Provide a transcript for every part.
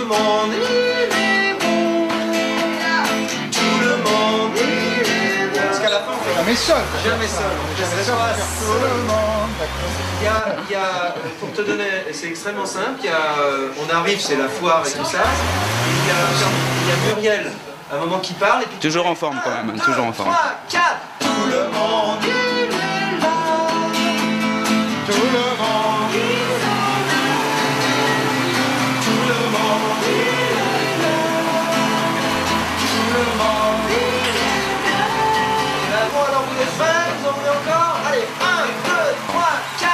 monde il est bon. Tout le monde il est bon. Parce qu'à la fin on fait Jamais seul. jamais seul. Jamais seul. Tout le monde. Il y a, pour te donner, c'est extrêmement simple, on arrive, c'est la foire et tout ça, et il y a Muriel, à un moment qui parle, et puis... Toujours en forme quand même, toujours en forme. 3, 4, tout le monde il est là. Tout le monde. Tout le monde il est là. Tout le monde il est là. Bon, alors vous êtes prêts? Vous en voulez encore? Allez, 1, 2, 3, 4.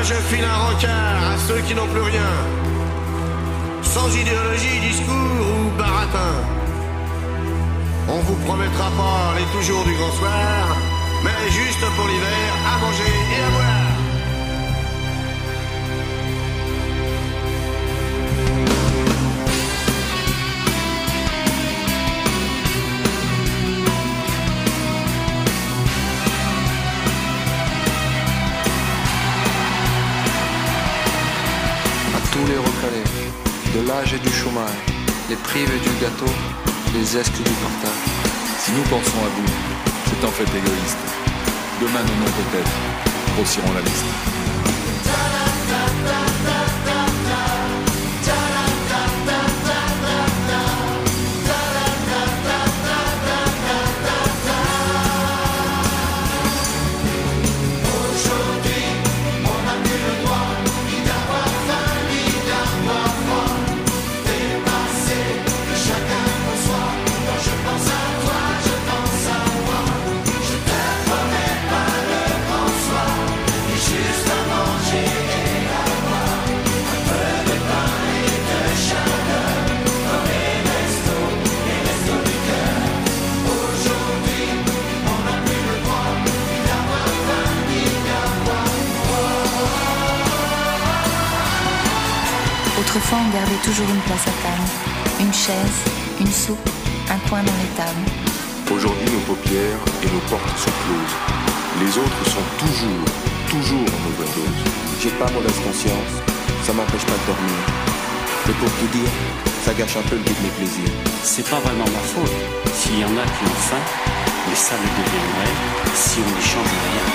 je file un rencard à ceux qui n'ont plus rien, sans idéologie, discours ou baratin. On vous promettra pas les toujours du grand soir, mais juste pour l'hiver, à manger et à boire. Tous les recalés, de l'âge et du chômage, les privés du gâteau, les esques du partage. Si nous pensons à vous, c'est en fait égoïste. Demain, nos noms peut-être grossiront la liste. Autrefois, on gardait toujours une place à table, une chaise, une soupe, un coin dans les tables. Aujourd'hui, nos paupières et nos portes sont closes. Les autres sont toujours en overdose. J'ai pas mauvaise conscience, ça m'empêche pas de dormir. Mais pour tout dire, ça gâche un peu le goût de mes plaisirs. C'est pas vraiment ma faute s'il y en a qui ont faim, mais ça le deviendrait si on n'y change rien.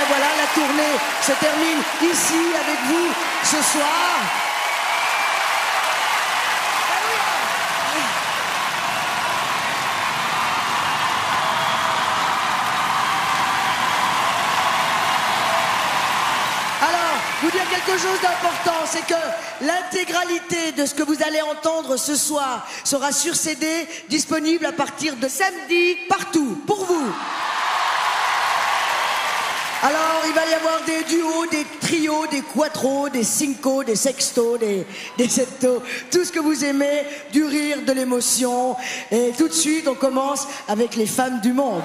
Voilà, la tournée se termine ici avec vous ce soir. Alors, vous dire quelque chose d'important, c'est que l'intégralité de ce que vous allez entendre ce soir sera sur CD, disponible à partir de samedi, partout, pour vous. Alors, il va y avoir des duos, des trios, des quattros, des cinco, des sextos, des septos, tout ce que vous aimez, du rire, de l'émotion. Et tout de suite, on commence avec les femmes du monde.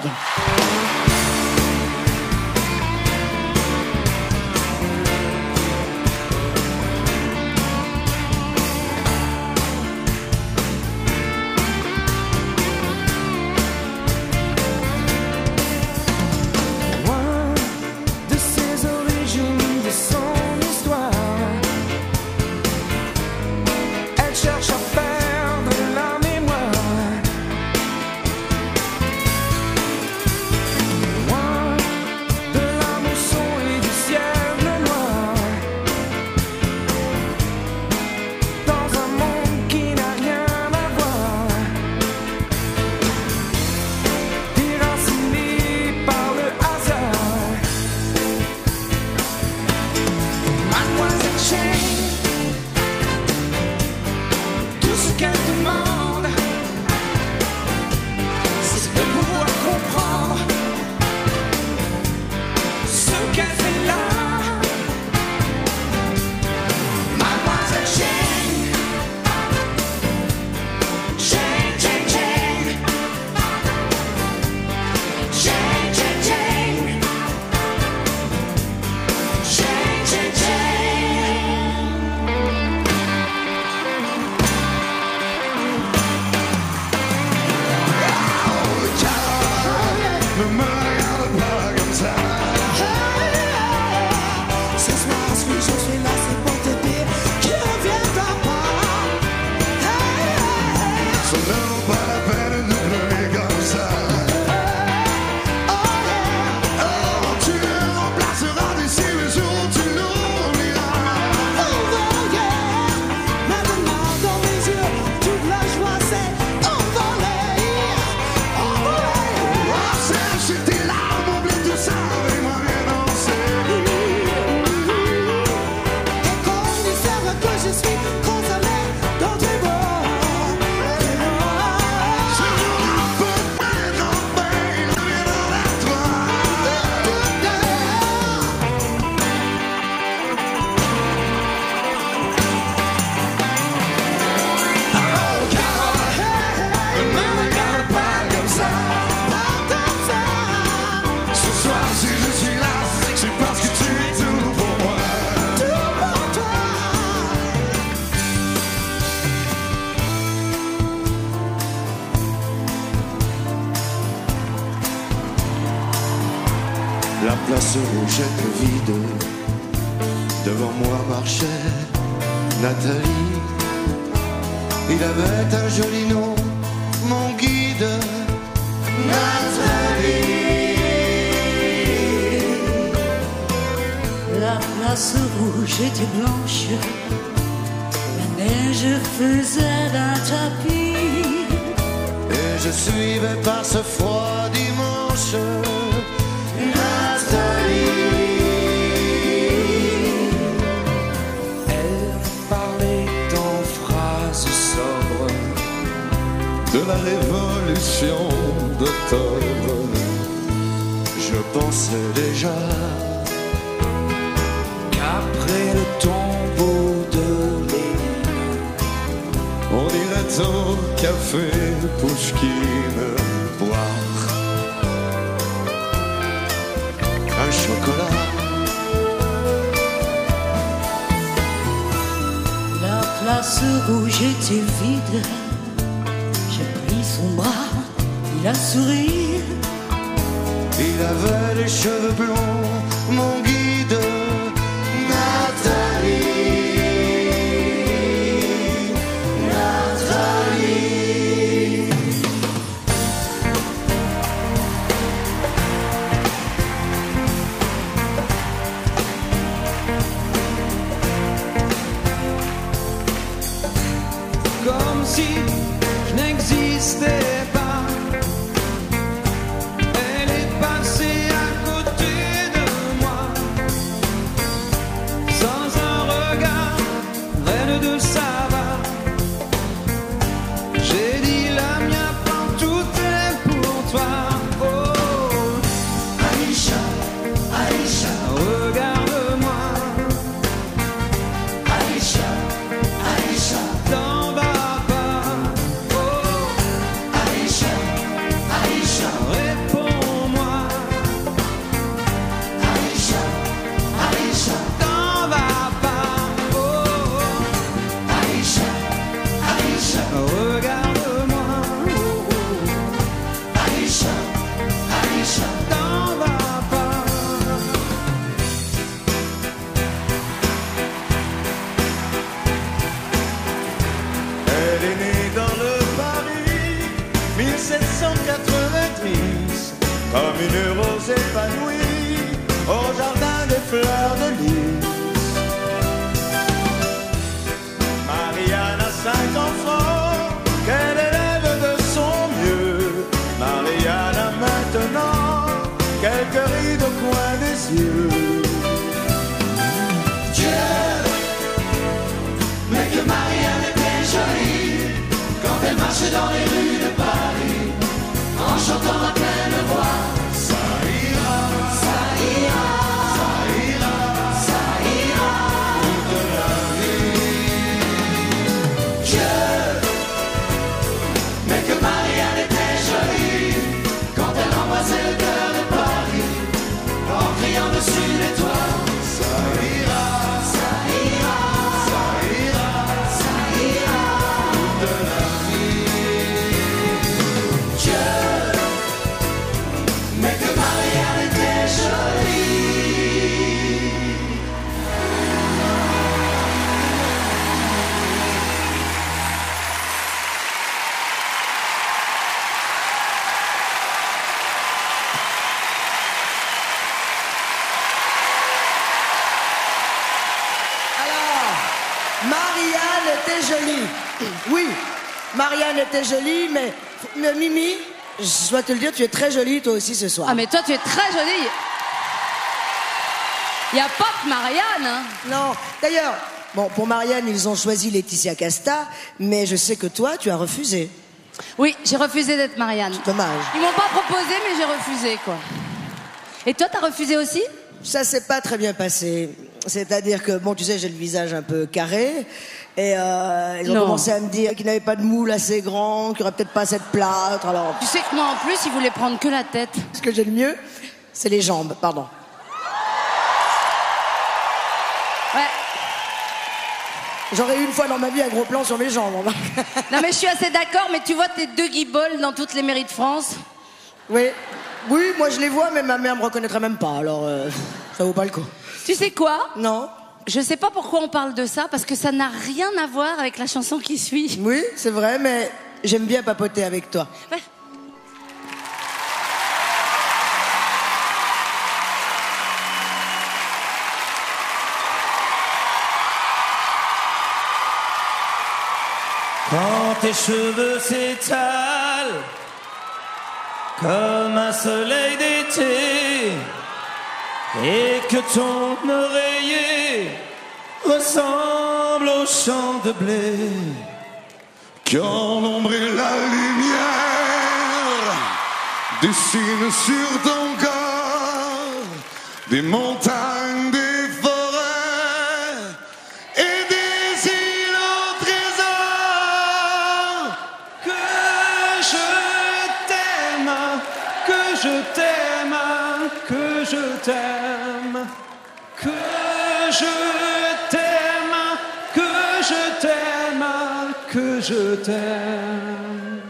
place rouge était vide. Devant moi marchait Nathalie. Il avait un joli nom, mon guide, Nathalie. La place rouge était blanche, la neige faisait un tapis. Et je suivais par ce froid dimanche Nathalie. Elle parlait en phrases sobres de la révolution d'octobre. Je pensais déjà qu'après le tombeau de Lénine, on irait au café Pouchkine boire un chocolat. La place rouge était vide. J'ai pris son bras, il a souri. Il avait les cheveux blonds, mon guide, Nathalie. Nathalie. Comme si je n'existais pas. Elle est passée à côté de moi, sans un regard, reine de Saba. J'ai dit la mienne, prends tout est pour toi. Oh, Aïcha, Aïcha, regarde-moi. Aïcha, Aïcha, t'en vas pas. Oh, Aïcha, Aïcha, réponds-moi. Aïcha, Aïcha, t'en vas pas. Oh, Aïcha, Aïcha, regarde-moi. Oh, Aïcha, Aïcha, t'en vas pas. Elle est née dans le Paris 1790, comme une rose épanouie au jardin des fleurs de lys. Marianne a 5 enfants qu'elle élève de son mieux. Marianne a maintenant quelques rides au coin des yeux. Dieu, mais que Marianne était jolie quand elle marche dans les rues de Paris, en chantant à pleine voix. Ça ira, ça ira, ça ira, ça ira, toute la vie. Dieu, mais que Marianne était jolie quand elle embrassait le cœur de Paris, en criant dessus les toits. Ça ira, ça ira, ça ira, ça ira, toute la vie. Dieu, mais que Marianne était jolie. Alors, Marianne était jolie. Oui, Marianne était jolie, mais Mimi, je dois te le dire, tu es très jolie toi aussi ce soir. Ah mais toi tu es très jolie. Il n'y a pas que Marianne, hein. Non, d'ailleurs, bon, pour Marianne, ils ont choisi Laetitia Casta, mais je sais que toi, tu as refusé. Oui, j'ai refusé d'être Marianne. Dommage. Ils m'ont pas proposé, mais j'ai refusé, quoi. Et toi, t'as refusé aussi? Ça s'est pas très bien passé. C'est-à-dire que, bon, tu sais, j'ai le visage un peu carré. Et ils ont commencé à me dire qu'il n'avait pas de moule assez grand, qu'il n'y aurait peut-être pas assez de plâtre, alors... Tu sais que moi, en plus, ils voulaient prendre que la tête. Ce que j'ai le mieux, c'est les jambes, pardon. Ouais. J'aurais eu une fois dans ma vie un gros plan sur mes jambes. Non mais je suis assez d'accord, mais tu vois tes deux guibolles dans toutes les mairies de France? Oui. Oui, moi je les vois, mais ma mère me reconnaîtrait même pas, alors ça vaut pas le coup. Tu sais quoi? Non. Je sais pas pourquoi on parle de ça, parce que ça n'a rien à voir avec la chanson qui suit. Oui, c'est vrai, mais j'aime bien papoter avec toi. Ouais. Quand tes cheveux s'étalent comme un soleil d'été et que ton oreiller ressemble au champ de blé. Quand l'ombre et la lumière dessinent sur ton corps des montagnes, des forêts et des îles au trésor. Que je t'aime, que je t'aime, que je t'aime, que je t'aime, que je t'aime, que je t'aime.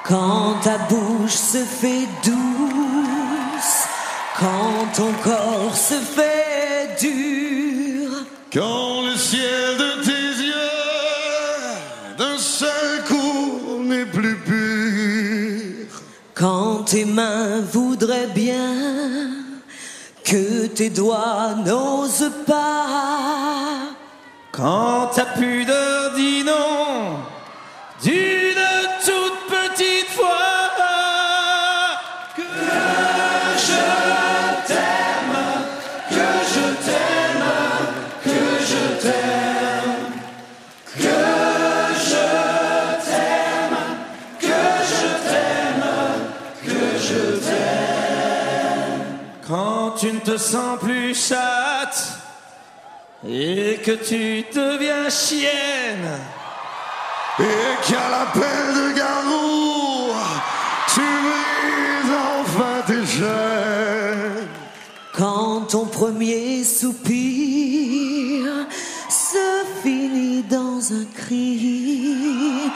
Quand ta bouche se fait douce, quand ton corps se fait dur, Quand le ciel de tes yeux d'un seul coup n'est plus pur. quand tes mains voudraient bien que tes doigts n'osent pas, Quand ta pudeur dit non d'une toute petite fois, que je t'aime, que je t'aime, que je t'aime, que je t'aime, que je t'aime, que je t'aime. Quand tu ne te sens plus chatte et que tu deviens chienne, Et qu'à l'appel de garou, tu brises enfin tes chaînes. quand ton premier soupir se finit dans un cri,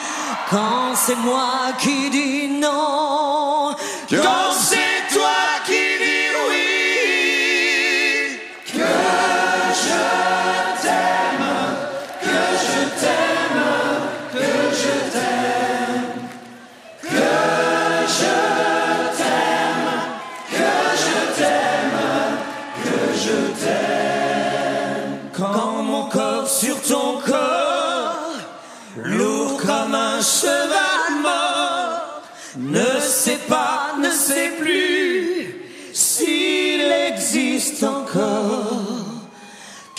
quand c'est moi qui dis non, Quand c'est toi qui dis oui. que je t'aime, que je t'aime, que je t'aime, que je t'aime, que je t'aime, que je t'aime. Quand mon corps sur ton corps, lourd comme un cheval mort, ne sait pas, ne sait plus s'il existe encore.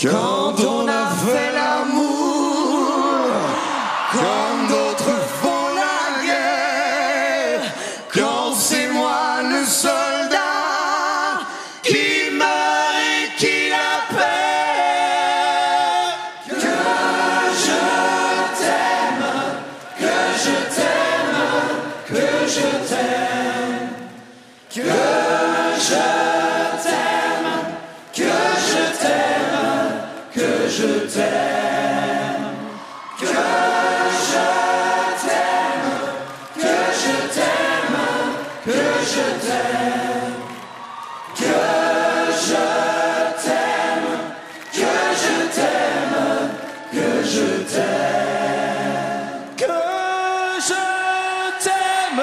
Quand on a fait l'amour, comme d'autres font la guerre, quand c'est moi le soldat qui meurt et qui la paie. Que je t'aime, que je t'aime, que je t'aime, que je t'aime, que je t'aime, que je t'aime, que je t'aime, que je t'aime, que je t'aime, que je t'aime, que je t'aime, que je t'aime, que je t'aime. Que je t'aime.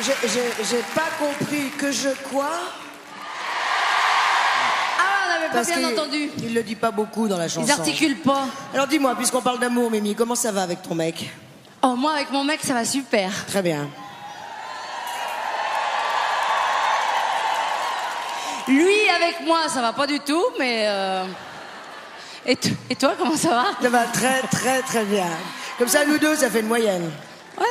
J'ai pas compris que je quoi. Ah, on n'avait pas Parce bien qu'il- entendu. Il le dit pas beaucoup dans la chanson. Ils articulent pas. Alors dis-moi, puisqu'on parle d'amour, Mimi, comment ça va avec ton mec? Oh, moi avec mon mec, ça va super. Très bien. Lui, avec moi, ça va pas du tout, mais... Et toi, comment ça va? Ça va très, très, très bien. Comme ça, nous deux, ça fait une moyenne. Ouais,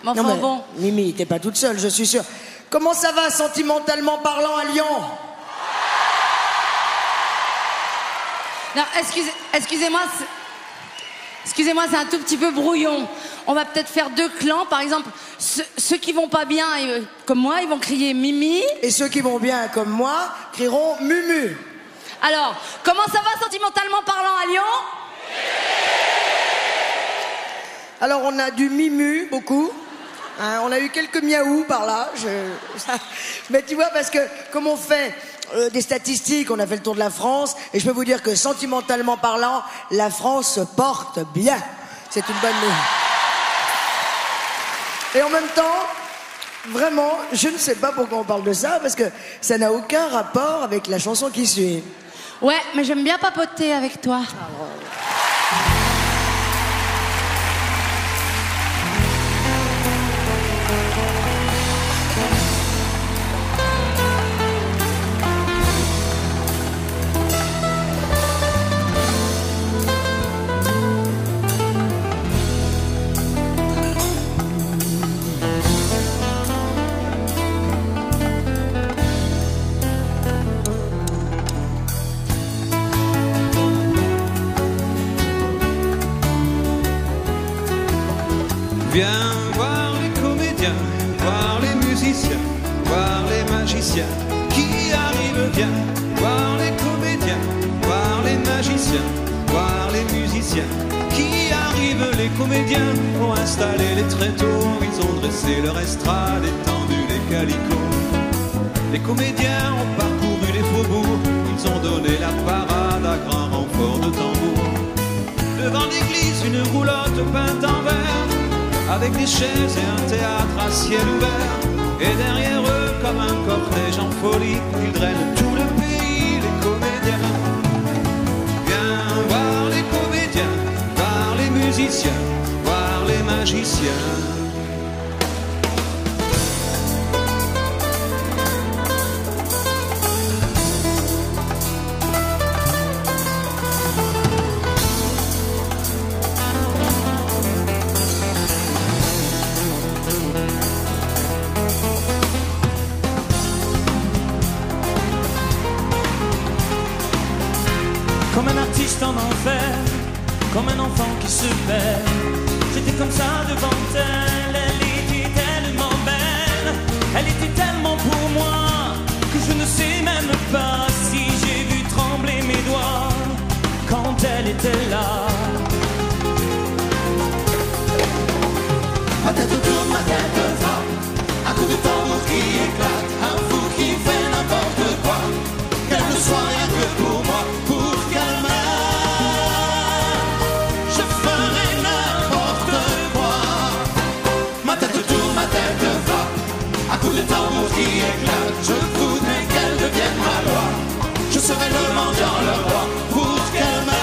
mais enfin bon. Mimi, t'es pas toute seule, je suis sûre. Comment ça va, sentimentalement parlant, à Lyon? Non, excusez-moi, c'est un tout petit peu brouillon. On va peut-être faire deux clans, par exemple, ceux qui vont pas bien, comme moi, ils vont crier Mimi. Et ceux qui vont bien, comme moi, crieront Mumu. Alors, comment ça va sentimentalement parlant à Lyon? Alors, on a du Mimu, beaucoup. Hein, on a eu quelques miaou par là. Mais tu vois, parce que comme on fait des statistiques, on a fait le tour de la France, et je peux vous dire que sentimentalement parlant, la France se porte bien. C'est une bonne nouvelle. Et en même temps, vraiment, je ne sais pas pourquoi on parle de ça, parce que ça n'a aucun rapport avec la chanson qui suit. Ouais, mais j'aime bien papoter avec toi. Viens voir les comédiens, voir les musiciens, voir les magiciens qui arrivent. Viens voir les comédiens, voir les magiciens, voir les musiciens qui arrivent. Les comédiens ont installé les tréteaux, ils ont dressé leur estrade, étendu les calicots. Les comédiens ont parcouru les faubourgs, ils ont donné la parade à grand renfort de tambour. Devant l'église, une roulotte peinte en vert, avec des chaises et un théâtre à ciel ouvert. Et derrière eux, comme un cortège en folie, ils drainent tout le pays, les comédiens. Viens voir les comédiens, voir les musiciens, voir les magiciens. Comme un artiste en enfer, comme un enfant qui se perd. J'étais comme ça devant elle, elle était tellement belle, elle était tellement pour moi, que je ne sais même pas si j'ai vu trembler mes doigts quand elle était là. Ma tête tourne, ma tête va, un coup de tambour qui éclate, un fou qui fait n'importe quoi, qu'elle ne soit rien que pour moi, pour qu'elle m'aime, je ferai n'importe quoi. Ma tête tourne, ma tête va, un coup de tambour qui éclate, je voudrais qu'elle devienne ma loi, je serai le mendiant, le roi, pour qu'elle m'aime.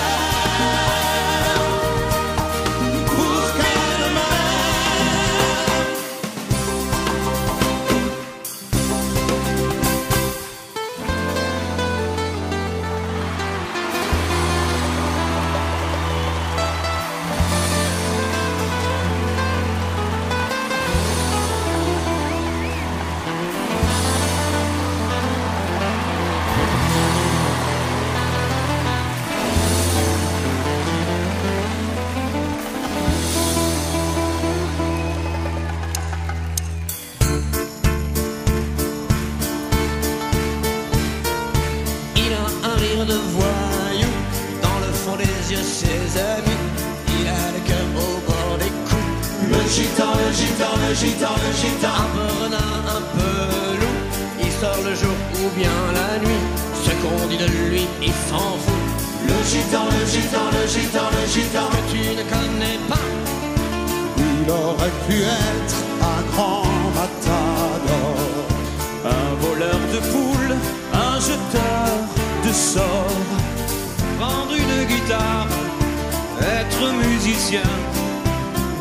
De voyou, dans le fond des yeux ses amis, il a le cœur au bord des coups. Le gitan, le gitan, le gitan, le gitan, un peu renard, un peu loup, il sort le jour ou bien la nuit, ce qu'on dit de lui, il s'en fout. Le gitan, le gitan, le gitan, le gitan, que tu ne connais pas. Il aurait pu être un grand matador, un voleur de poules, un jeteur de sort, prendre une guitare, être musicien.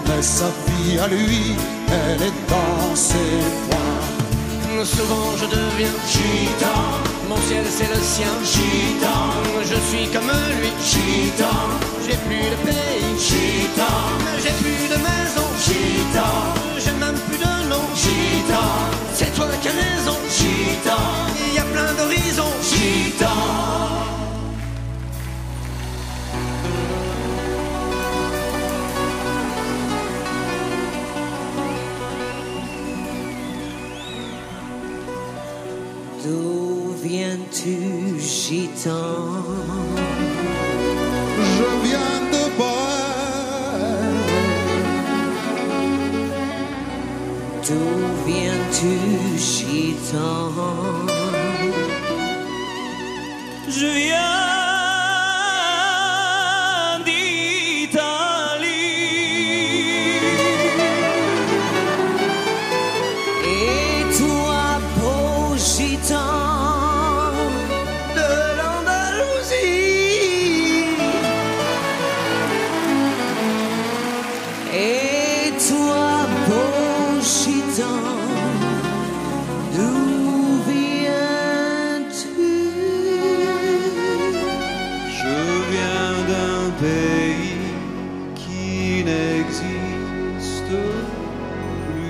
mais sa vie à lui, elle est dans ses poings. Souvent je deviens gitan, mon ciel c'est le sien. Gitan, je suis comme lui. Gitan, j'ai plus de pays. Gitan, j'ai plus de maison. Gitan, j'ai même plus de nom. Gitan, c'est toi qui as raison. Gitan, il y a plein d'horizons. Gitan. D'où viens-tu, gitan? Je viens de Brême. D'où viens-tu, gitan? Je viens d'Italie. Et toi, beau gitan, de l'Andalousie. et toi, beau gitan, d'où viens-tu? Je viens d'un pays qui n'existe plus.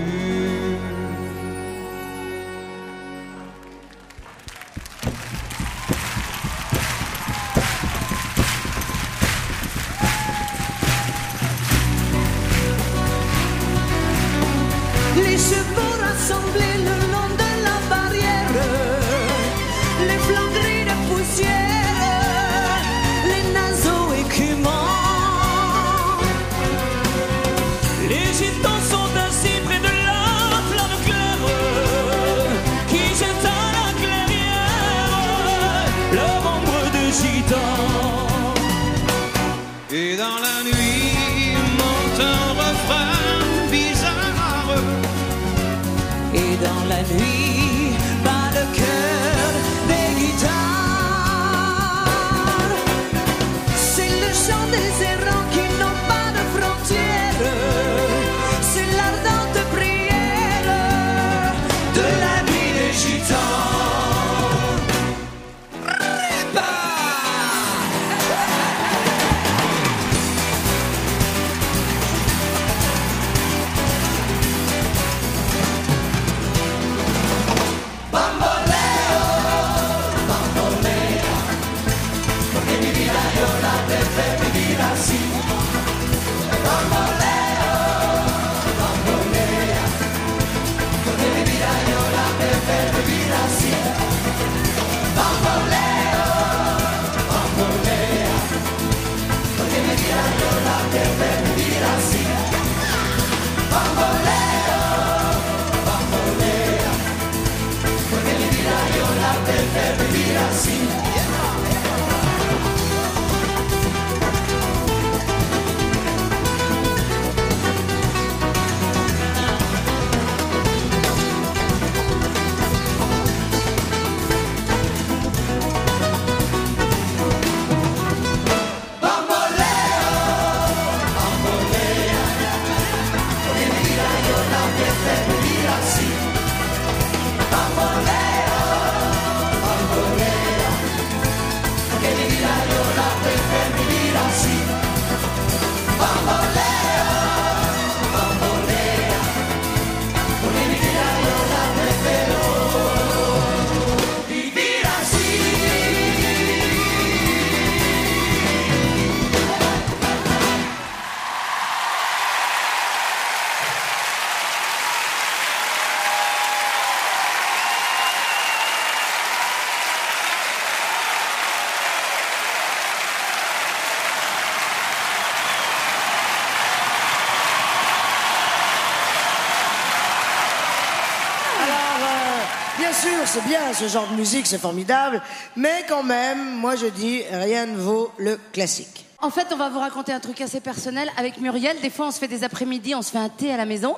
Les chevaux rassemblés le long de la barrière, les flancs gris de poussière, les naseaux écumants. Les gitans sont assis près de la flamme claire qui jette à la clairière leur ombre de gitan. Et dans la nuit monte un refrain bizarre. Et dans la nuit bat le cœur des guitares. C'est le chant des errants qui n'ont pas de frontières. C'est l'ardente prière de la vie des gitans. Bien sûr, c'est bien, ce genre de musique, c'est formidable. Mais quand même, moi je dis, rien ne vaut le classique. En fait, on va vous raconter un truc assez personnel avec Muriel. Des fois, on se fait des après-midi, on se fait un thé à la maison.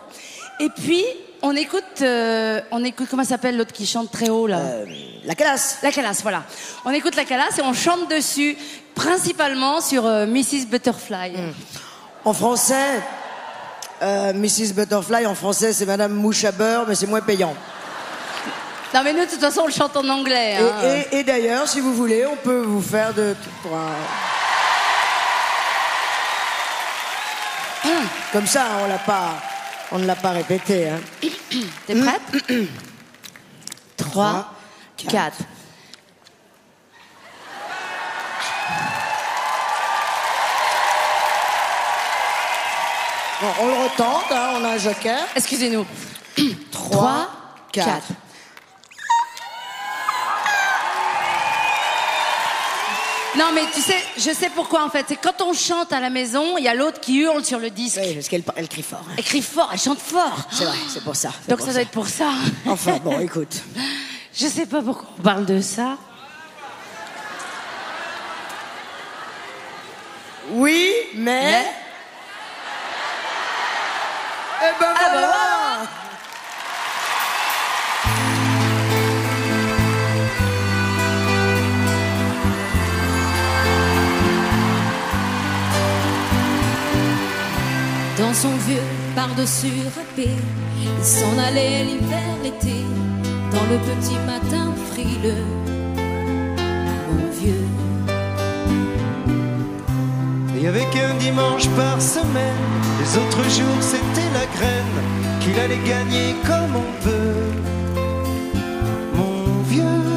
Et puis, on écoute comment s'appelle l'autre qui chante très haut, là La Calas. La Calas, voilà. On écoute la Calas et on chante dessus, principalement sur Mrs. Butterfly. En français, Mrs. Butterfly, en français, c'est Madame Mouche à beurre, mais c'est moins payant. Non mais nous, de toute façon, on le chante en anglais. Hein. Et d'ailleurs, si vous voulez, on peut vous faire de... Comme ça, on ne l'a pas répété. Hein. T'es prête? 3, 4. Bon, on le retente, hein, on a un joker. Excusez-nous. 3, 4. Non mais tu sais, je sais pourquoi en fait. C'est quand on chante à la maison, il y a l'autre qui hurle sur le disque. Oui, parce qu'elle crie fort. Hein. Elle crie fort, elle chante fort. C'est vrai, c'est pour ça. Donc ça doit être pour ça. Enfin bon, écoute. Je sais pas pourquoi on parle de ça. Oui, mais... Eh ben voilà. Dans son vieux par-dessus râpé, il s'en allait l'hiver, l'été, dans le petit matin frileux. Mon vieux. Il y avait qu'un dimanche par semaine, les autres jours c'était la graine qu'il allait gagner comme on peut. Mon vieux.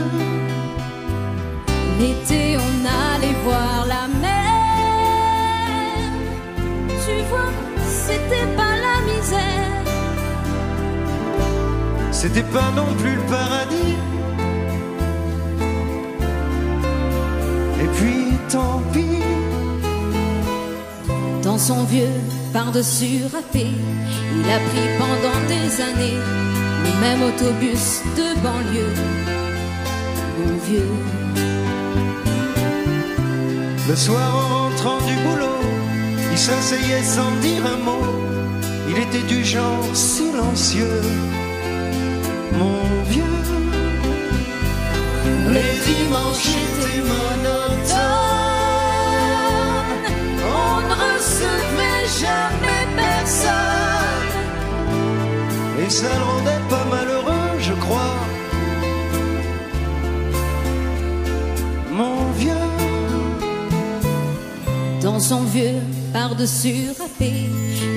L'été on allait voir la mer. Tu vois, c'était pas la misère. C'était pas non plus le paradis. Et puis tant pis. Dans son vieux par-dessus râpé, il a pris pendant des années le même autobus de banlieue. Mon vieux. Le soir en rentrant du boulot, il s'asseyait sans dire un mot. Il était du genre silencieux. Mon vieux. Les dimanches étaient monotones. On ne recevait jamais personne. Et ça le rendait pas malheureux, je crois. Mon vieux. Dans son vieux par-dessus râpé,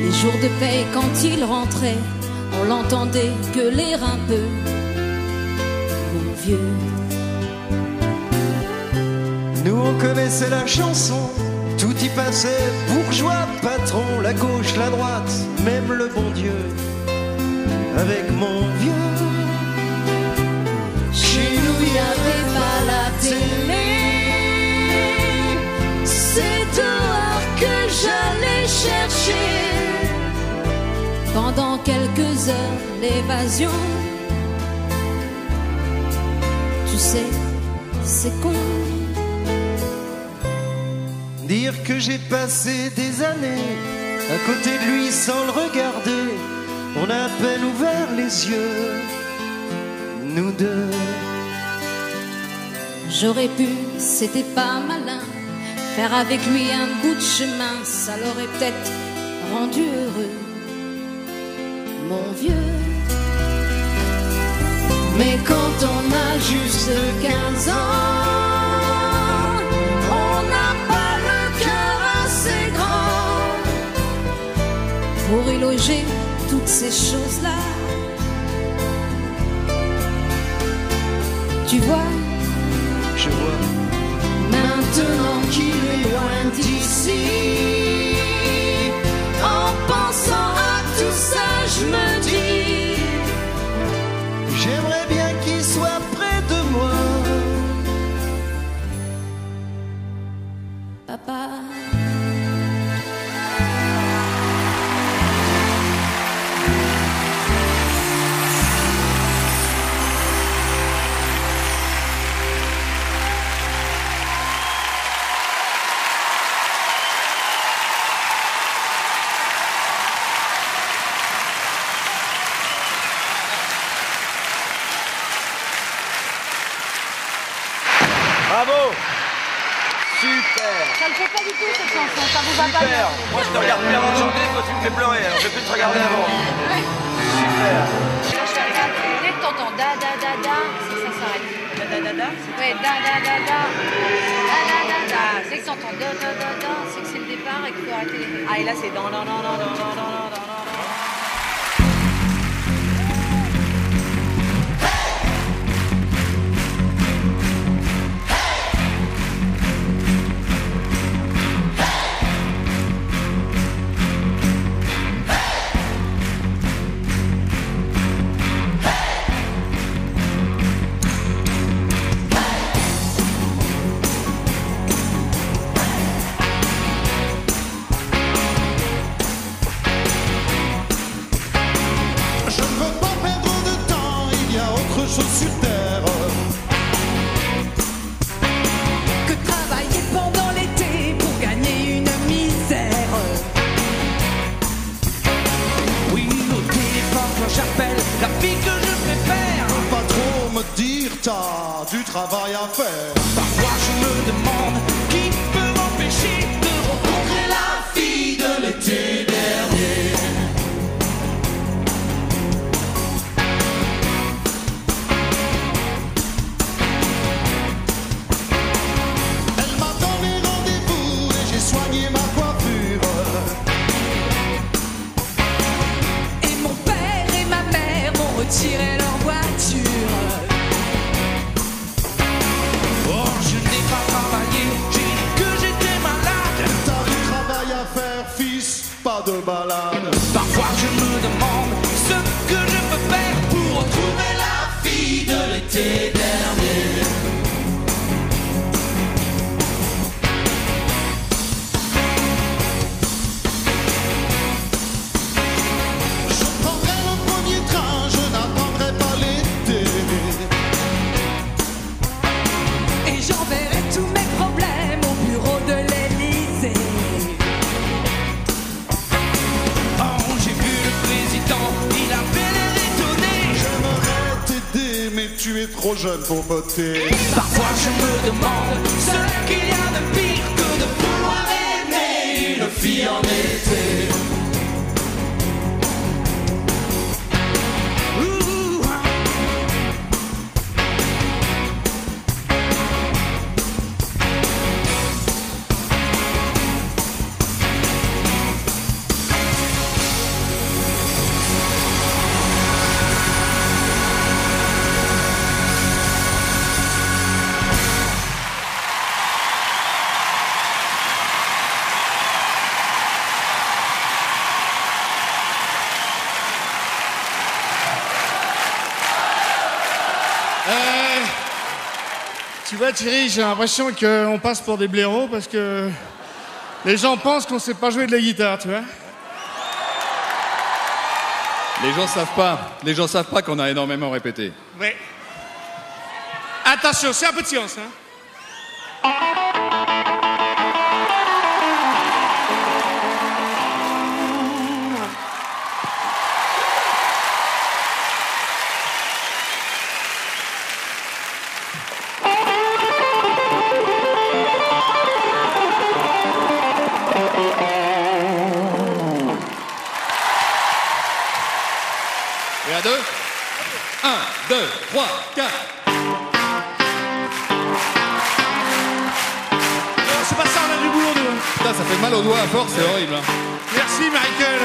les jours de paye quand il rentrait, on l'entendait gueuler un peu. Mon vieux. Nous on connaissait la chanson, tout y passait, bourgeois, patron, la gauche, la droite, même le bon Dieu. Avec mon vieux. Chez nous il n'y avait pas la télé. C'est dehors que j'allais chercher. Pendant quelques heures l'évasion. Tu sais, c'est con. Dire que j'ai passé des années à côté de lui sans le regarder. On a à peine ouvert les yeux, nous deux. J'aurais pu, c'était pas malin, faire avec lui un bout de chemin. Ça l'aurait peut-être rendu heureux, mon vieux. Mais quand on a juste 15 ans, on n'a pas le cœur assez grand pour y loger toutes ces choses-là. Tu vois, je vois. Maintenant qu'il est loin d'ici, en pensant à tout ça, je me dis, j'aimerais bien qu'il soit près de moi. Papa. Bravo! Super! Ça le fait pas du tout cette chanson, ça vous va pas bien. Super! Moi je te regarde plus avant de chanter, toi tu me fais pleurer, alors je vais plus te regarder avant. Super! Dès que t'entends da da da da, da. Ouais, da da da da. Da da da da. C'est que t'entends da da da da, c'est que c'est le départ et qu'il faut arrêter les rires. Ah, et là c'est dans. Sur terre que travailler pendant l'été pour gagner une misère. Oui, au téléphone quand j'appelle la fille que je préfère. Pas trop me dire t'as du travail à faire. Parfois je me demande qui peut m'empêcher de rencontrer la fille de l'été dernier. Soigner ma coiffure. Et mon père et ma mère m'ont retiré leur voiture. Oh, je n'ai pas travaillé, j'ai dit que j'étais malade. T'as du travail à faire, fils, pas de balade. Parfois je me demande ce que je peux faire pour retrouver la fille de l'été dernier. J'enverrai tous mes problèmes au bureau de l'Élysée. Oh, j'ai vu le président, il avait l'air étonné. J'aimerais t'aider, mais tu es trop jeune pour voter. Parfois je me demande ce qu'il y a de pire que de vouloir aimer une fille en été. Tu vois Thierry, j'ai l'impression qu'on passe pour des blaireaux parce que les gens pensent qu'on sait pas jouer de la guitare, tu vois. Les gens savent pas qu'on a énormément répété. Oui. Attention, c'est un peu de science, hein. Et à deux. 1, 2, 3, 4. C'est pas ça, on a du boulot, nous. Putain, ça fait mal aux doigts à force, c'est horrible. Hein. Merci, Michael.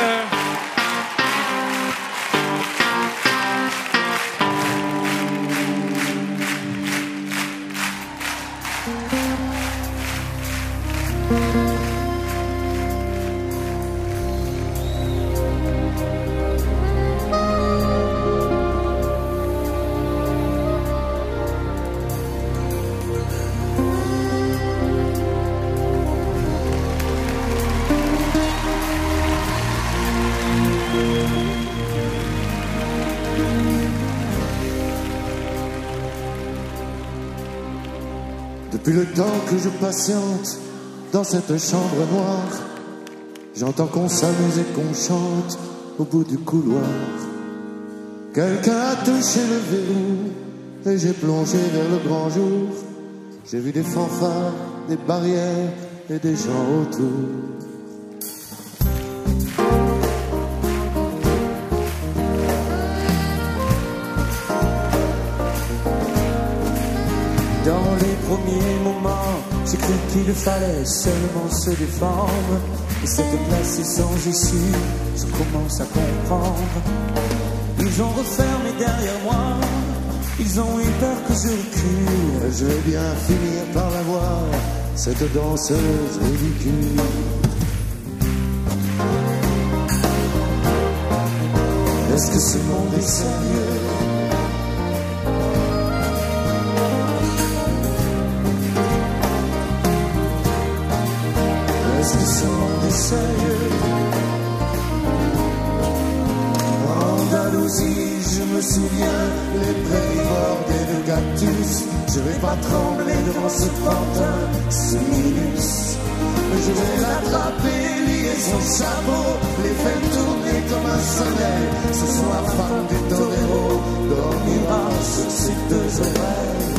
Depuis le temps que je patiente dans cette chambre noire, j'entends qu'on s'amuse et qu'on chante au bout du couloir. Quelqu'un a touché le verrou et j'ai plongé vers le grand jour. J'ai vu des fanfares, des barrières et des gens autour. qu'il fallait seulement se défendre. Et cette place est sans issue, je commence à comprendre. Ils ont refermé derrière moi, ils ont eu peur que je recule. Je vais bien finir par la voir, cette danseuse ridicule. Est-ce que ce monde est sérieux? Est-ce que ce monde est sérieux? Andalousie, je me souviens, les prairies bordées de cactus. Je vais pas trembler devant ce pantin, ce minus. Je vais l'attraper, lier son chapeau, les faire tourner comme un soleil. Ce soir, femme du torero dormira sur ses deux oreilles.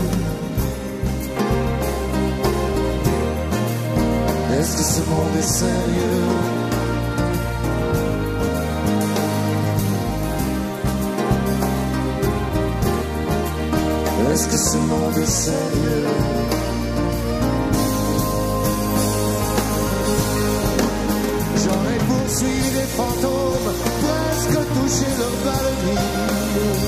Est-ce que ce monde est sérieux? Est-ce que ce monde est sérieux? J'en ai poursuivi des fantômes, presque touché leur ballerine.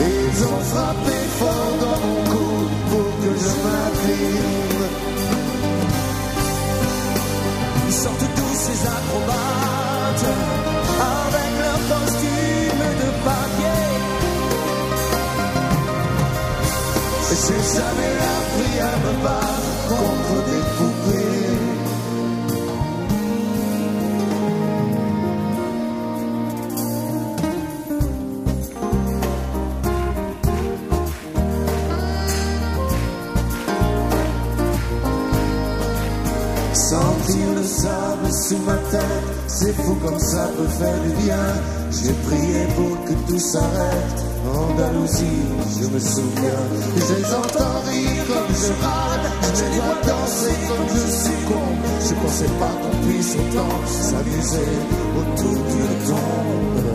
Ils ont frappé fort dans mon cou pour que je m'incline. Ils sortent tous ces acrobates avec leurs costumes de papier. J'ai jamais appris à me battre contre des poupées. Sentir le sable sous ma tête, c'est fou comme ça peut faire du bien. J'ai prié pour que tout s'arrête. Andalousie, je me souviens. Je les entends rire comme je râle, je les vois danser comme je succombe. Je pensais pas qu'on puisse autant s'amuser autour d'une tombe.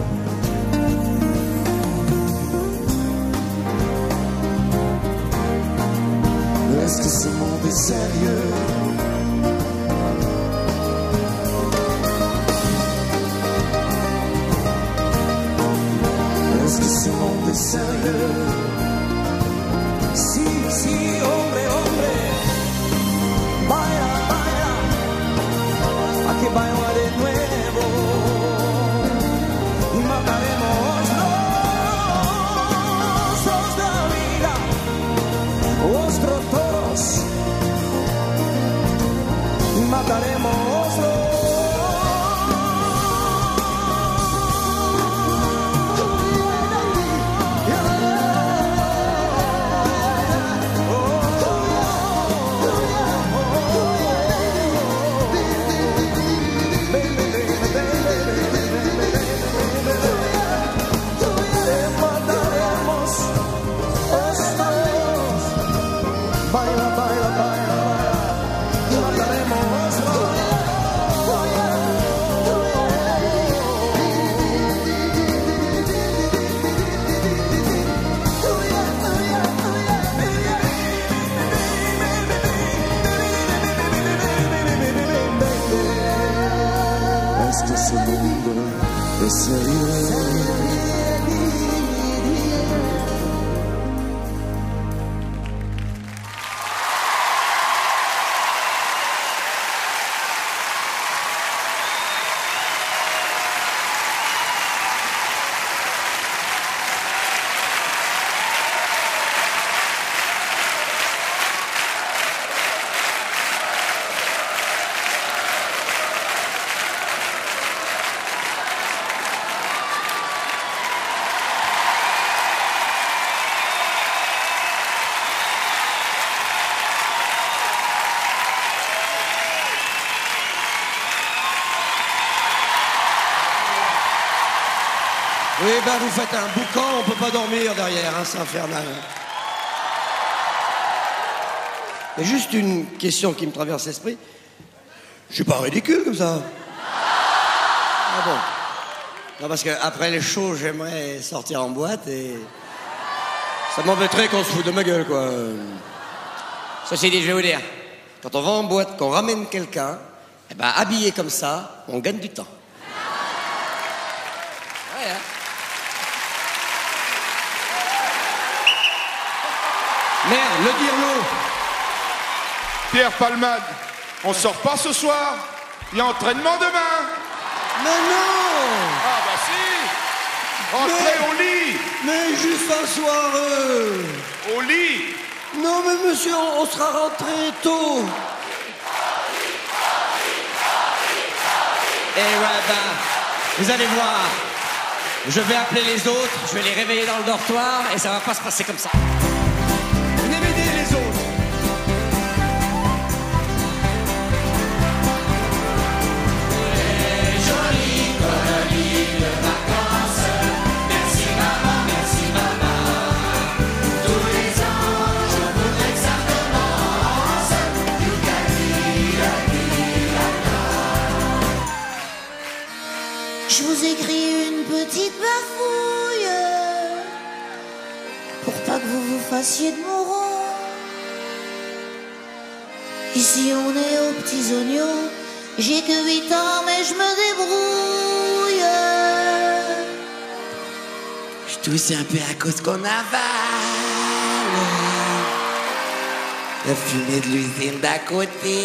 Est-ce que ce monde est sérieux? Est-ce que ce monde est sérieux? Si, si, hombre, hombre, baila, baila, a que baila de nuevo. Mataremos los de la vida, ostros toros. Mataremos los. Baila, baila, baila, baila, mataremos Est-ce que ce monde est sérieux? Oui, ben vous faites un boucan, on peut pas dormir derrière, hein, c'est infernal. Il y a juste une question qui me traverse l'esprit. Je suis pas ridicule comme ça. Ah bon? Non, parce qu'après les shows, j'aimerais sortir en boîte et ça m'embêterait qu'on se foute de ma gueule, quoi. Ceci dit, je vais vous dire, quand on va en boîte, qu'on ramène quelqu'un, eh ben, habillé comme ça, on gagne du temps. Ouais, hein. Merde, le dirlo. Pierre Palmade, on sort pas ce soir. Il y a entraînement demain. Mais non. Ah bah si. Rentrez au lit. Mais juste un soir. Au lit. Non mais monsieur, on sera rentré tôt. Et ouais, ben, vous allez voir. Je vais appeler les autres, je vais les réveiller dans le dortoir et ça va pas se passer comme ça. Venez m'aider les autres. Les jolies colonies de vacances. Merci maman, merci maman. Tous les ans, je voudrais que ça commence. Je vous écris une petite bafouille pour pas que vous vous fassiez de mon rond. Ici on est aux petits oignons. J'ai que 8 ans mais je me débrouille. Je tousse un peu à cause qu'on avale la fumée de l'usine d'à côté.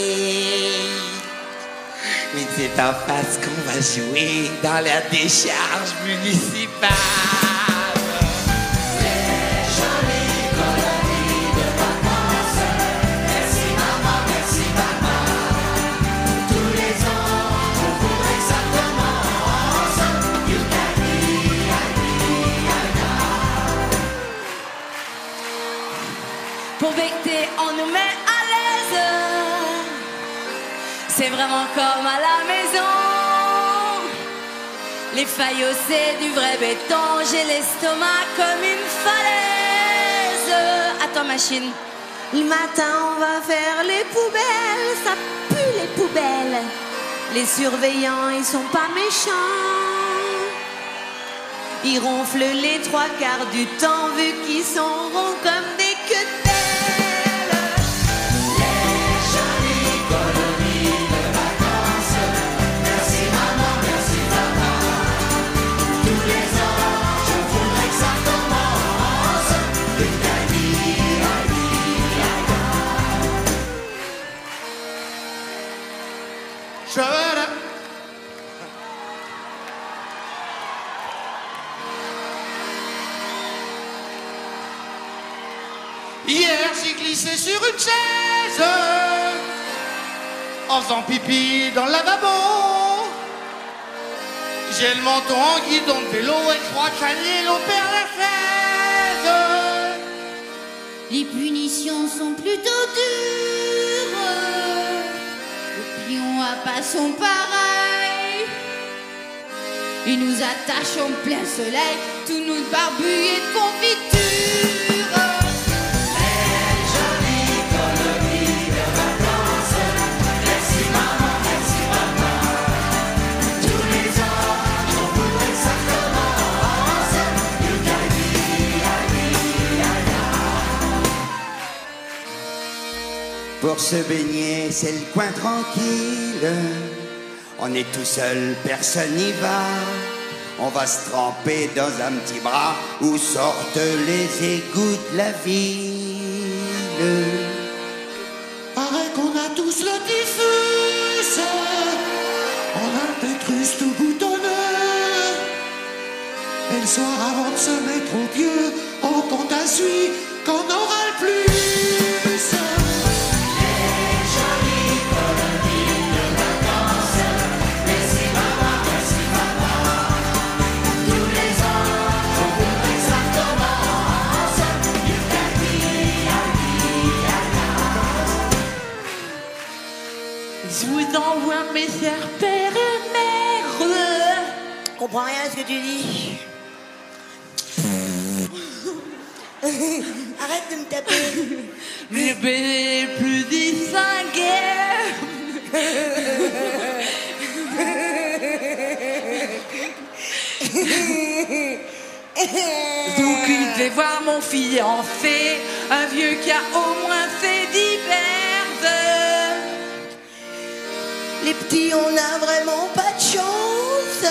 Mais c'est en face qu'on va jouer dans la décharge municipale. Les jolies colonies de vacances. Merci maman, merci maman. Tous les ans, on voudrait que ça commence. Pour becter, on nous met à l'aise. C'est vraiment comme à la maison. Les faillots, c'est du vrai béton. J'ai l'estomac comme une falaise. Attends, machine. Le matin on va faire les poubelles. Ça pue les poubelles. Les surveillants ils sont pas méchants. Ils ronflent les 3/4 du temps vu qu'ils sont ronds comme des queues d'ailes. Hier j'ai glissé sur une chaise en faisant pipi dans le lavabo. J'ai le menton en guidon de vélo et je crois que ça y est, l'on perd la chaise. Les punitions sont plutôt dures. Le pion à pas son pareil. Ils nous attachent en plein soleil, tous nous barbouillés de confiture. Pour se baigner, c'est le coin tranquille. On est tout seul, personne n'y va. On va se tremper dans un petit bras où sortent les égouts de la ville. Paraît qu'on a tous le typhus. On a le pétrus tout boutonneux. Et le soir avant de se mettre au pieu, on compte à celui qu'on aura le plus. Je vous envoie mes chers pères et mères. Je comprends rien à ce que tu dis. Arrête de me taper. Les bébés les plus distingués. Donc il devait voir mon fiancé, un vieux qui a au moins fait 10 belles. Les petits, on n'a vraiment pas de chance.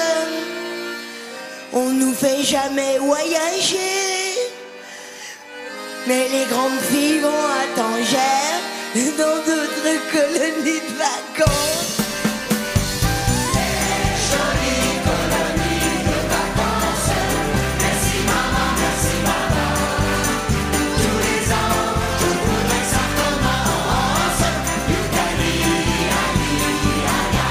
On nous fait jamais voyager. Mais les grandes filles vont à Tanger, dans d'autres colonies de vacances. Jolie colonie de vacances. Merci maman, merci maman. Tous les ans, je voudrais que ça commence. Yukali, Ali, Aga.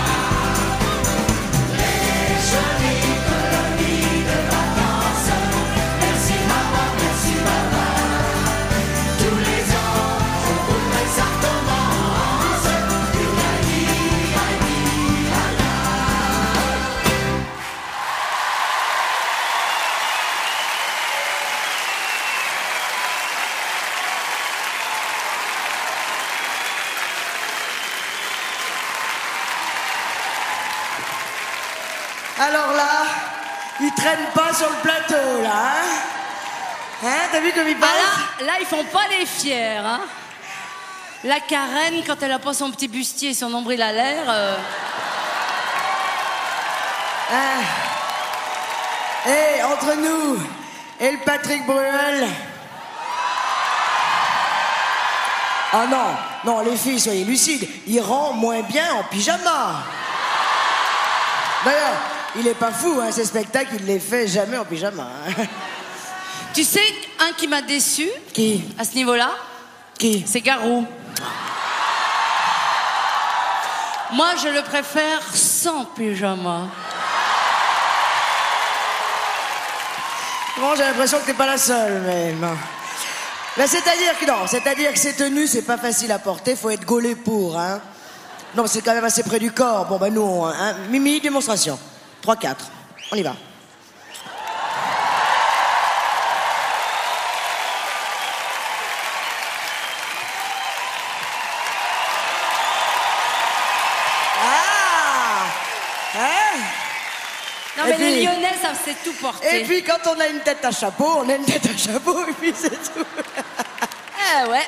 Les jolies colonies de vacances. Merci maman, merci maman. Tous les ans, je voudrais que ça commence. Yukali, Ali, Aga. Alors là, ils traînent pas sur le plateau, là, hein? Hein, t'as vu comme ils passent? Là, ils font pas les fiers, hein. La Karen, quand elle a pas son petit bustier et son nombril à l'air... Hé, entre nous et le Patrick Bruel. Ah non, non, les filles, soyez lucides. Il rend moins bien en pyjama. D'ailleurs, il est pas fou, hein, ces spectacles, il les fait jamais en pyjama. Hein. Tu sais, un qui m'a déçu... Qui? À ce niveau-là? Qui? C'est Garou. Moi, je le préfère sans pyjama. Bon, j'ai l'impression que t'es pas la seule, même. Ben, c'est-à-dire que non, c'est-à-dire que ces tenues, c'est pas facile à porter, faut être gaulé pour, hein. Non, c'est quand même assez près du corps. Bon, ben nous, hein, Mimi, démonstration. 3-4, on y va. Non, Et mais puis- les Lyonnais, ça sait tout porter. Et puis, quand on a une tête à chapeau, on a une tête à chapeau, et puis c'est tout. Ah ouais.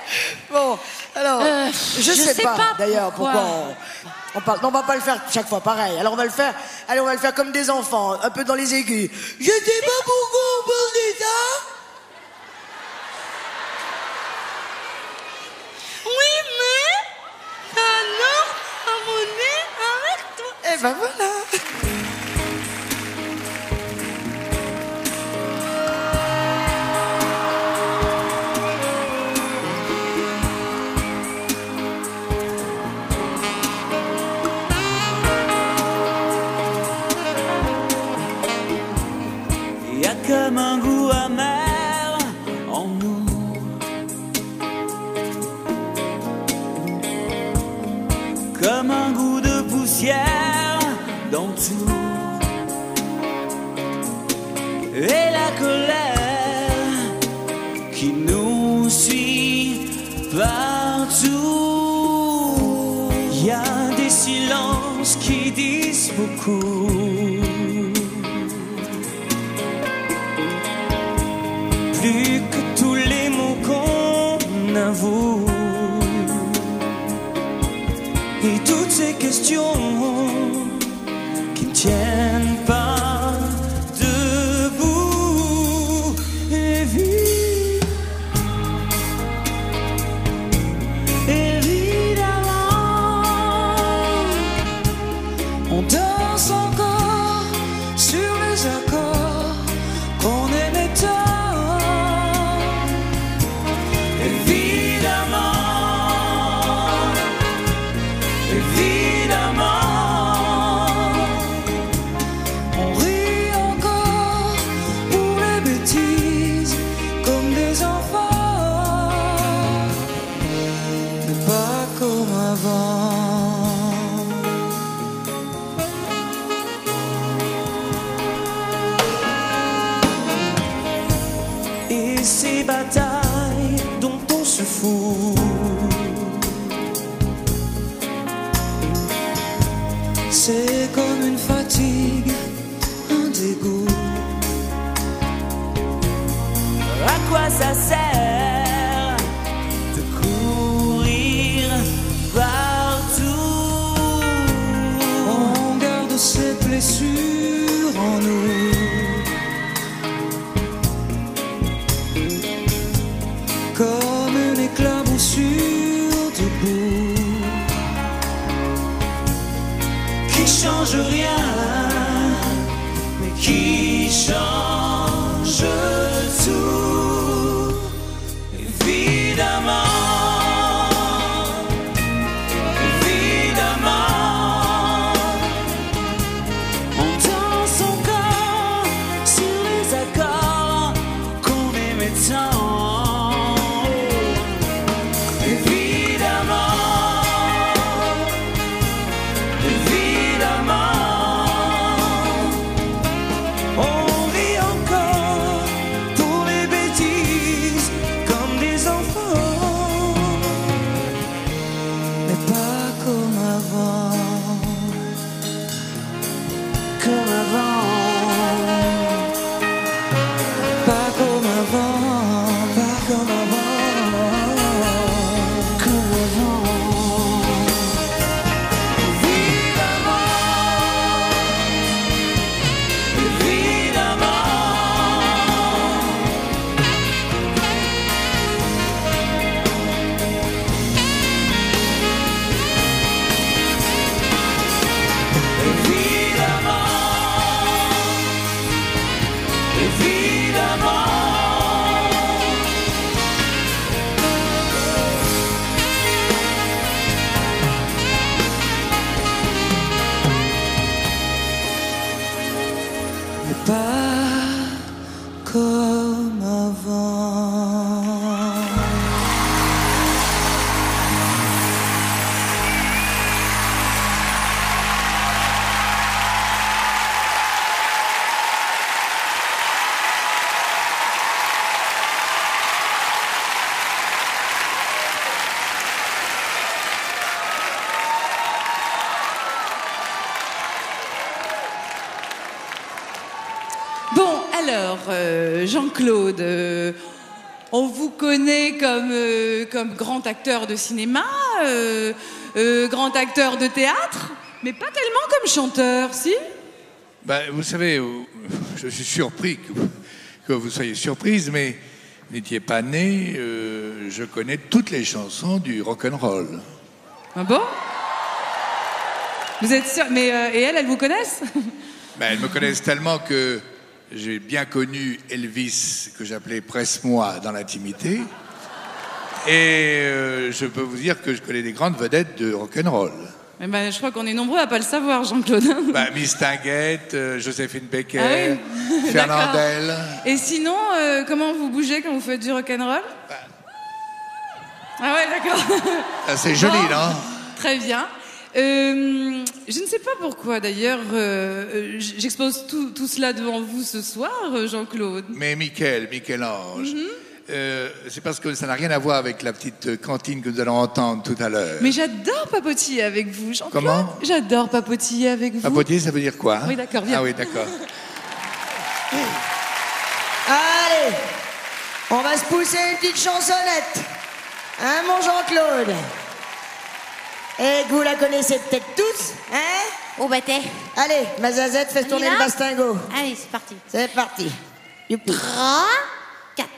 Bon, alors, je sais pas, d'ailleurs, pourquoi pourquoi. on parle. Non, on va pas le faire chaque fois pareil. Alors, on va le faire, allez, on va le faire comme des enfants, un peu dans les aigus. Je sais pas pourquoi on parle de ça. Oui, mais... Ah non, à mon nez, avec toi. Eh ben voilà. Y a comme un goût amer en nous. Comme un goût de poussière dans tout. Et la colère qui nous suit partout. Y a des silences qui disent beaucoup. Plus que tous les mots qu'on avoue. Et toutes ces questions qui ne tiennent pas debout. Évidemment, on danse encore sur les accords qu'on aimait tant. Évidemment, on rit encore pour les bêtises comme des enfants, mais pas comme avant. Et ces batailles dont on se fout, c'est comme une fatigue, un dégoût. À quoi ça sert de courir partout? blessures en nous. Comme un éclaboussure debout qui change rien, mais qui change tout, évidemment. Alors, Jean-Claude, on vous connaît comme grand acteur de cinéma, grand acteur de théâtre, mais pas tellement comme chanteur, si? Ben, vous savez, je suis surpris que vous soyez surprise, mais vous n'étiez pas né. Je connais toutes les chansons du rock'n'roll. Ah bon? Vous êtes sûr? Mais et elles vous connaissent? Ben, elles me connaissent tellement que j'ai bien connu Elvis, que j'appelais Presse-moi dans l'intimité. Et je peux vous dire que je connais des grandes vedettes de rock'n'roll. Ben, je crois qu'on est nombreux à pas le savoir, Jean-Claude. Ben, Miss Tinguette, Joséphine Baker, ah oui. Fernandel. Et sinon, comment vous bougez quand vous faites du rock'n'roll? Ah ouais, d'accord. Ah, c'est joli, bon, non? Très bien. Je ne sais pas pourquoi d'ailleurs j'expose tout cela devant vous ce soir, Jean-Claude. Mais Michel-Ange, c'est parce que ça n'a rien à voir avec la petite cantine que nous allons entendre tout à l'heure. Mais j'adore papotiller avec vous, Jean-Claude. Comment? J'adore papotiller avec vous. Papotiller, ça veut dire quoi? Oui, d'accord, viens. Ah oui, d'accord. Allez, on va se pousser une petite chansonnette. Hein, mon Jean-Claude? Et que vous la connaissez peut-être tous, hein? Oh, bah t'es. Allez, ma zazette, fais tourner le bastingo. Allez, c'est parti. C'est parti. Youpi. 3, 4.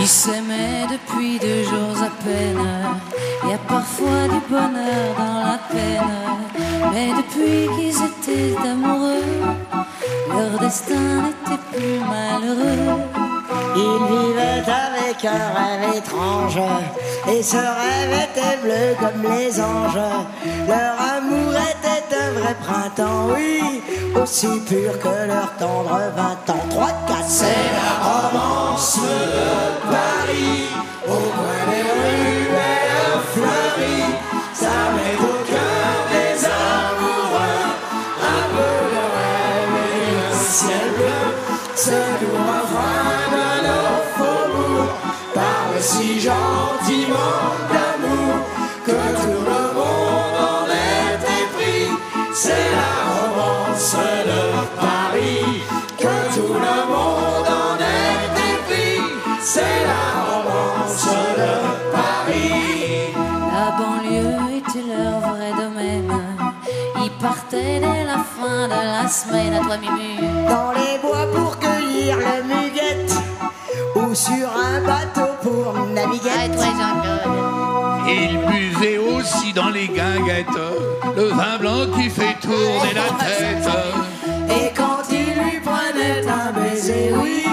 Ils s'aimaient depuis 2 jours à peine. Il y a parfois du bonheur dans la peine. Mais depuis qu'ils étaient amoureux, leur destin n'était plus malheureux. Ils vivaient avec un rêve étrange, et ce rêve était bleu comme les anges. Leur amour était un vrai printemps, oui, aussi pur que leur tendre 20 ans. 3, 4, c'est la romance de Paris, au coin des ruelles fleuries. Ça met au cœur des amoureux un peu de rêve et un ciel bleu. Ce doux refrain de nos faubourgs parle si gentiment d'amour que tout le monde en est épris. C'est la romance les domaines. Il partait dès la fin de la semaine à toi, Mimu. Dans les bois pour cueillir le muguette ou sur un bateau pour naviguer. Ah, toi, Jean-Claude. Il buvait aussi dans les guinguettes le vin blanc qui fait tourner la tête. Et quand il lui prenait un baiser, oui,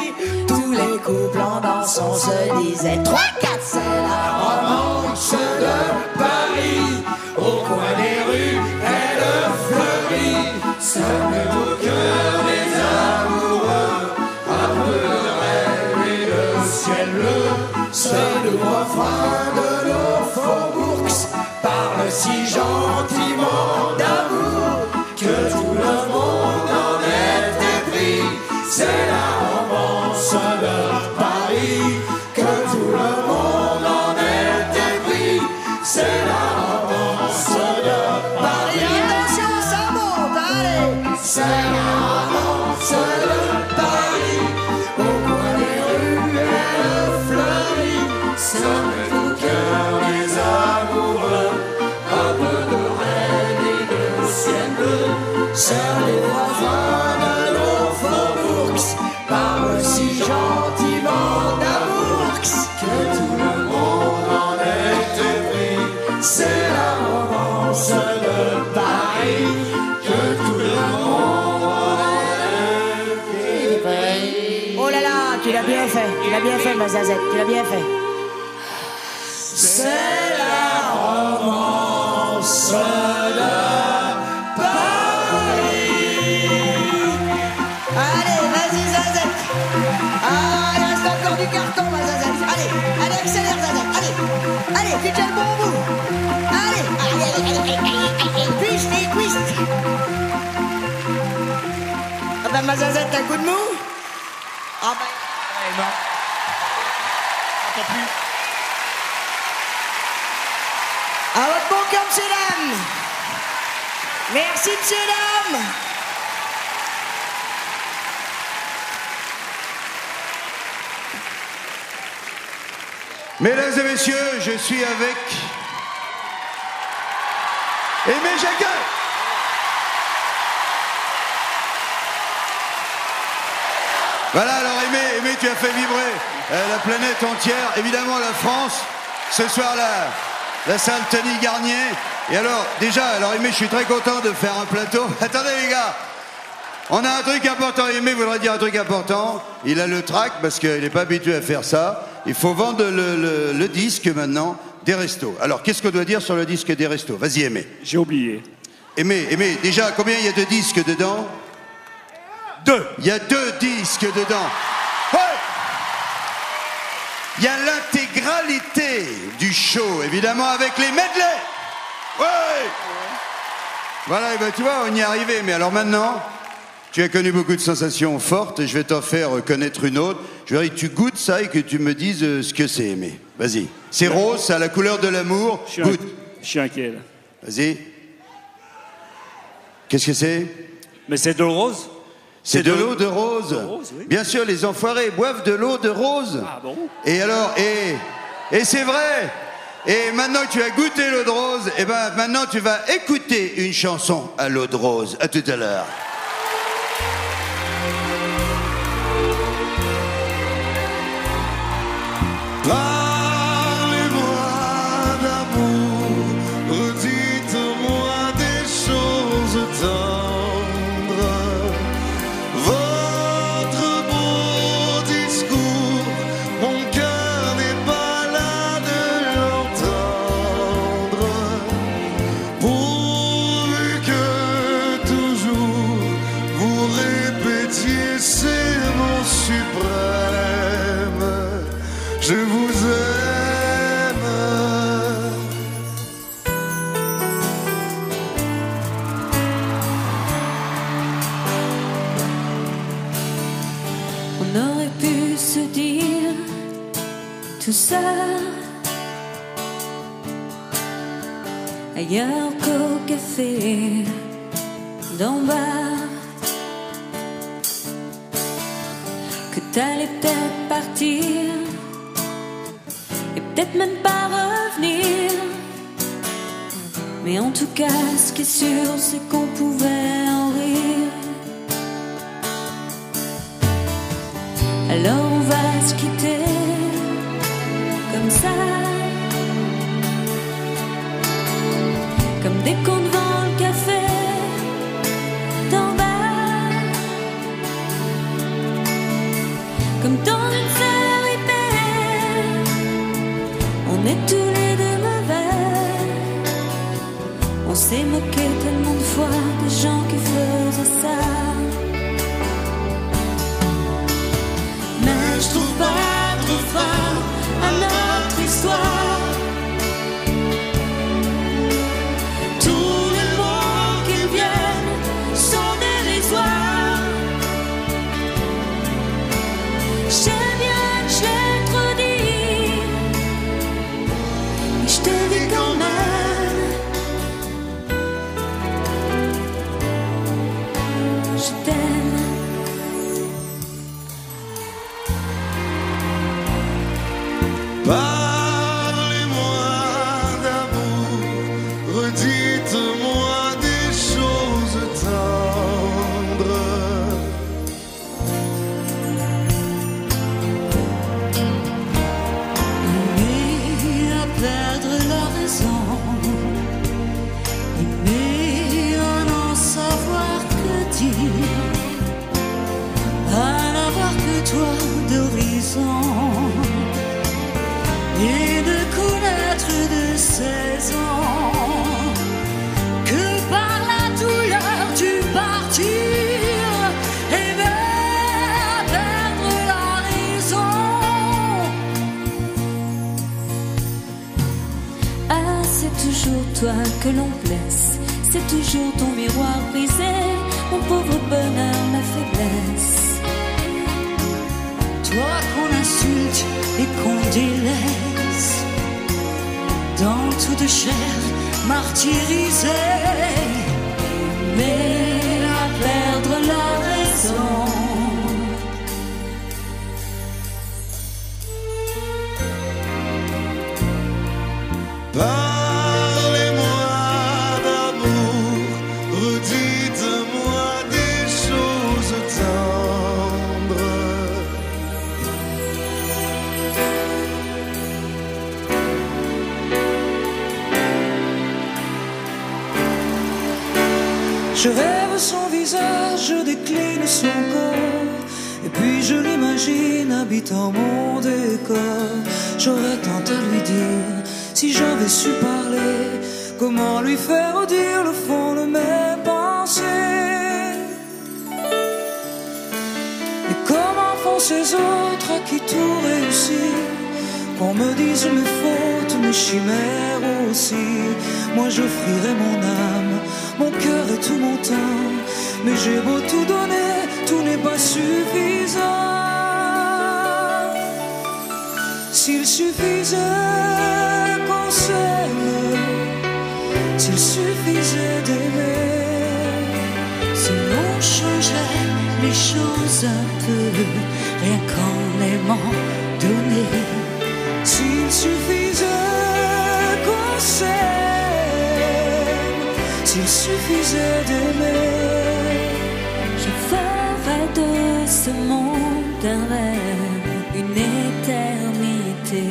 tous les couples en dansant se disaient 3, 4, c'est la romance de Paris. Au coin des rues, elle fleurit, ça met au cœur des amoureux un peu de rêve et de ciel bleu. Ce doux refrain de nos faubourgs parle si gentiment d'amour que tout le monde en est épris. C'est la romance de Paris, que tout le monde en est épris. C'est la romance de Paris. Attention, ça monte, allez. C'est la romance de Paris. Au coin des rues, elle fleurit. Ça met au cœur des amoureux un peu de rêve et de ciel bleu. C'est les voisins de nos faubourgs parlent si gentiment d'amour que tout le monde en est épris. C'est la romance de Paris, que tout le monde en est épris. Oh là là, tu l'as bien fait, ma zazette, tu l'as bien fait. C'est la romance de Paris. Allez, vas-y, Zazette. Ah, il reste encore du carton, ma Zazette. Allez, accélère, Zazette. Allez, tu tiens le bon bout. Allez, twist et twist. Ah bah, ma Zazette, t'as un coup de mou? Ah bah, non. Attends plus. À votre bon cœur, messieurs, dames. Merci, messieurs, dames. Mesdames et messieurs, je suis avec Aimé Jacquet. Voilà, alors Aimé, tu as fait vibrer la planète entière, évidemment la France. Ce soir-là, la salle Tony Garnier. Et alors, alors Aimé, je suis très content de faire un plateau. Attendez les gars, on a un truc important. Aimé voudrait dire un truc important. Il a le trac parce qu'il n'est pas habitué à faire ça. Il faut vendre le disque maintenant des restos. Alors, qu'est-ce qu'on doit dire sur le disque des restos? Vas-y, Aimé. J'ai oublié. Aimé, déjà, combien il y a de disques dedans? 2. Il y a 2 disques dedans. Ouais. Il y a l'intégralité du show, évidemment, avec les medleys. Ouais. Voilà, et ben tu vois, on y est arrivé. Mais alors maintenant, tu as connu beaucoup de sensations fortes et je vais t'en faire connaître une autre. Je voudrais que tu goûtes ça et que tu me dises ce que c'est, Aimé. Vas-y. C'est rose, ça a la couleur de l'amour. Goûte. Je suis inquiet, là. Vas-y. Qu'est-ce que c'est? Mais c'est de l'eau rose. C'est de l'eau de rose. Oui. Bien sûr, les enfoirés boivent de l'eau de rose. Ah bon? Et alors, et c'est vrai. Et maintenant que tu as goûté l'eau de rose, et ben maintenant tu vas écouter une chanson à l'eau de rose. À tout à l'heure. Parlez-moi d'amour, redites-moi des choses tendres. Votre beau discours, mon cœur n'est pas là de l'entendre. Pourvu que toujours vous répétiez ces mots suprêmes. Je vous aime. On aurait pu se dire tout ça ailleurs qu'au café d'en bas, que t'allais peut-être partir et peut-être même pas revenir. Mais en tout cas, ce qui est sûr, c'est qu'on pouvait en rire. Alors on va se quitter comme ça, comme des cons devant le café d'en bas, comme dans une série B. On est tous les deux mauvais. On s'est moqué tellement de fois des gens qui faisaient ça. Mais je trouve pas trop fin à notre histoire. Tous les mots qui viennent sont dérisoires. J'ai bien, j'ai trop dit, mais je te dis quand même, je t'aime. Parlez-moi d'amour, redites-moi des choses tendres. Aimer à perdre la raison, aimer à n'en savoir que dire, à n'avoir que toi d'horizon, et ne connaître de 16 ans que par la douleur du partir, aimer à perdre la raison. Ah, c'est toujours toi que l'on blesse, c'est toujours ton miroir brisé, mon pauvre bonheur, ma faiblesse. Toi qu'on insulte et qu'on délaisse, dans toute chair martyrisée, mais à perdre la raison. Parlez-moi d'amour, redites-moi des choses tendres. Je rêve son visage, je décline son corps, et puis je l'imagine habitant mon décor. J'aurais tant à lui dire, si j'avais su parler, comment lui faire dire le fond de mes pensées. Et comment font ces autres à qui tout réussit, qu'on me dise mes fautes, mes chimères aussi. Moi j'offrirai mon âme, mon cœur et tout mon temps, mais j'ai beau tout donner, tout n'est pas suffisant. S'il suffisait qu'on s'aime, s'il suffisait d'aimer, si l'on changeait les choses un peu, rien qu'en aimant donner. S'il suffisait qu'on s'aime, s'il suffisait d'aimer, Je ferais de ce monde un rêve, une éternité.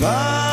Parlez-moi